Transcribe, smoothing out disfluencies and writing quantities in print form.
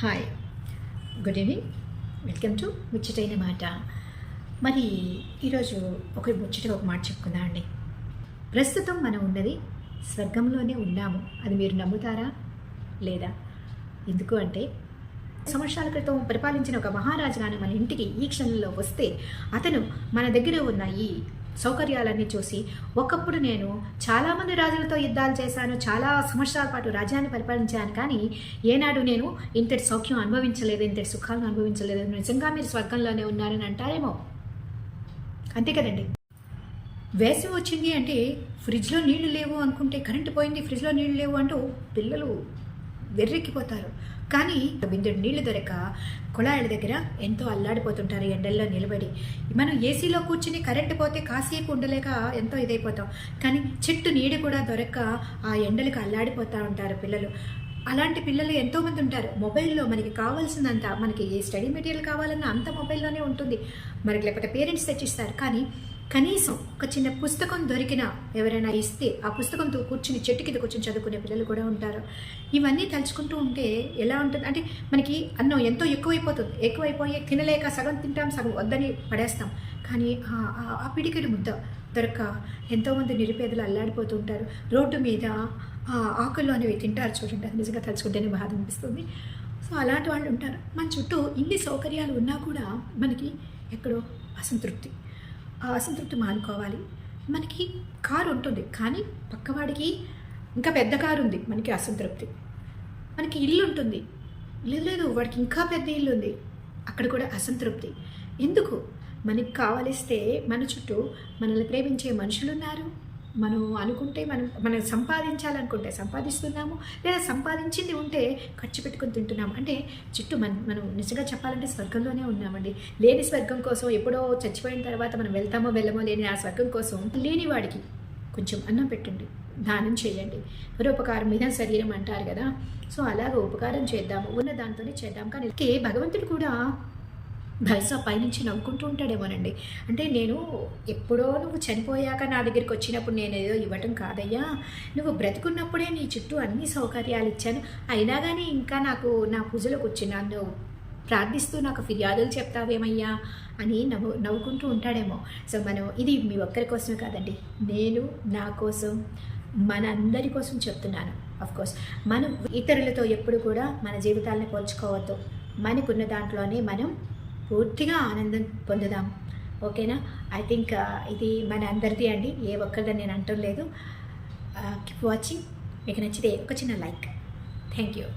Hi, good evening. Welcome to ముచ్చటైన మాట. మరి ఈరోజు ముచ్చటగా ఒక మాట చెప్పుకుందాం అండి. ప్రస్తుతం మనం ఉన్నది స్వర్గంలోనే ఉన్నాము. అది మీరు నమ్ముతారా లేదా? ఎందుకు అంటే సంవత్సరాల క్రితం పరిపాలించిన ఒక మహారాజు గాని మన ఇంటికి ఈ క్షణంలో వస్తే అతను మన దగ్గర ఉన్న ఈ సౌకర్యాలన్నీ చూసి, ఒకప్పుడు నేను చాలామంది రాజులతో యుద్ధాలు చేశాను, చాలా సంవత్సరాల పాటు రాజ్యాన్ని పరిపాలించాను, కానీ ఏనాడు నేను ఇంతటి సౌఖ్యం అనుభవించలేదు, ఇంతటి సుఖాలను అనుభవించలేదు. నిజంగా మీరు స్వర్గంలోనే ఉన్నారని అంటారేమో. అంతే కదండి. వేసవి వచ్చింది అంటే ఫ్రిడ్జ్లో నీళ్లు లేవు అనుకుంటే, కరెంటు పోయింది ఫ్రిడ్జ్లో నీళ్లు లేవు అంటూ పిల్లలు వెర్రెక్కిపోతారు. కానీ బిందెడు నీళ్లు దొరక కుళాయిల దగ్గర ఎంతో అల్లాడిపోతుంటారు ఎండల్లో నిలబడి. మనం ఏసీలో కూర్చుని కరెంటు పోతే కాసేపు ఉండలేక ఎంతో ఇదైపోతాం, కానీ చెట్టు నీడ కూడా దొరక్క ఆ ఎండలకు అల్లాడిపోతూ ఉంటారు పిల్లలు. అలాంటి పిల్లలు ఎంతోమంది ఉంటారు. మొబైల్లో మనకి కావాల్సిందంత, మనకి ఏ స్టడీ మెటీరియల్ కావాలన్నా అంత మొబైల్లోనే ఉంటుంది. మనకి లేకపోతే పేరెంట్స్ తెచ్చిస్తారు, కానీ కనీసం ఒక చిన్న పుస్తకం దొరికినా ఎవరైనా ఇస్తే ఆ పుస్తకంతో కూర్చుని చెట్టు కింద కూర్చొని చదువుకునే పిల్లలు కూడా ఉంటారు. ఇవన్నీ తలుచుకుంటూ ఉంటే ఎలా ఉంటుంది అంటే, మనకి అన్నం ఎంతో ఎక్కువైపోయి తినలేక సగం తింటాం, సగం వద్దని పడేస్తాం. కానీ ఆ పిడికిడి ముద్ద దొరక్క ఎంతోమంది నిరుపేదలు అల్లాడిపోతూ ఉంటారు. రోడ్డు మీద ఆకులు అనేవి తింటారు చూడండి, అది నిజంగా తలుచుకుంటేనే బాధ అనిపిస్తుంది. సో అలాంటి వాళ్ళు ఉంటారు. మన చుట్టూ ఇన్ని సౌకర్యాలు ఉన్నా కూడా మనకి ఎక్కడో అసంతృప్తి. ఆ అసంతృప్తి మానుకోవాలి. మనకి కారు ఉంటుంది, కానీ పక్కవాడికి ఇంకా పెద్ద కారు ఉంది, మనకి అసంతృప్తి. మనకి ఇల్లు ఉంటుంది, లేదు వాడికి ఇంకా పెద్ద ఇల్లు ఉంది, అక్కడ కూడా అసంతృప్తి. ఎందుకు? మనకి కావలిస్తే మన చుట్టూ మనల్ని ప్రేమించే మనుషులు ఉన్నారు. మనం అనుకుంటే మనం సంపాదించాలనుకుంటే సంపాదిస్తున్నాము, లేదా సంపాదించింది ఉంటే ఖర్చు పెట్టుకుని తింటున్నాము. అంటే చుట్టూ మనం నిజంగా చెప్పాలంటే స్వర్గంలోనే ఉన్నామండి. లేని స్వర్గం కోసం ఎప్పుడో చచ్చిపోయిన తర్వాత మనం వెళ్తామో వెళ్ళమో లేని ఆ స్వర్గం కోసం లేని వాడికి కొంచెం అన్నం పెట్టండి, దానం చేయండి. పరోపకారం మీద శరీరం అంటారు కదా. సో అలాగ ఉపకారం చేద్దాము, ఉన్న దాంతోనే చేద్దాం. కానీ భగవంతుడు కూడా బహుశా పైనుంచి నవ్వుకుంటూ ఉంటాడేమోనండి. అంటే నేను ఎప్పుడో నువ్వు చనిపోయాక నా దగ్గరికి వచ్చినప్పుడు నేను ఏదో ఇవ్వటం కాదయ్యా, నువ్వు బ్రతుకున్నప్పుడే నీ చుట్టూ అన్ని సౌకర్యాలు ఇచ్చాను, అయినా కానీ ఇంకా నాకు నా పూజలో కూర్చున్నాను, నువ్వు ప్రార్థిస్తూ నాకు ఫిర్యాదులు చెప్తావేమయ్యా అని నవ్వుకుంటూ ఉంటాడేమో. సో మనం ఇది మీ ఒక్కరి కోసమే కాదండి, నేను నా కోసం మనందరి కోసం చెప్తున్నాను. అఫ్కోర్స్ మనం ఇతరులతో ఎప్పుడు కూడా మన జీవితాలను పోల్చుకోవద్దు. మనకున్న దాంట్లోనే మనం పూర్తిగా ఆనందం పొందుదాం. ఓకేనా? ఐ థింక్ ఇది మన అందరిది అండి, ఏ ఒక్కరిదని నేను అంటం లేదు. Keep watching. మీకు నచ్చితే ఒక చిన్న లైక్. Thank you.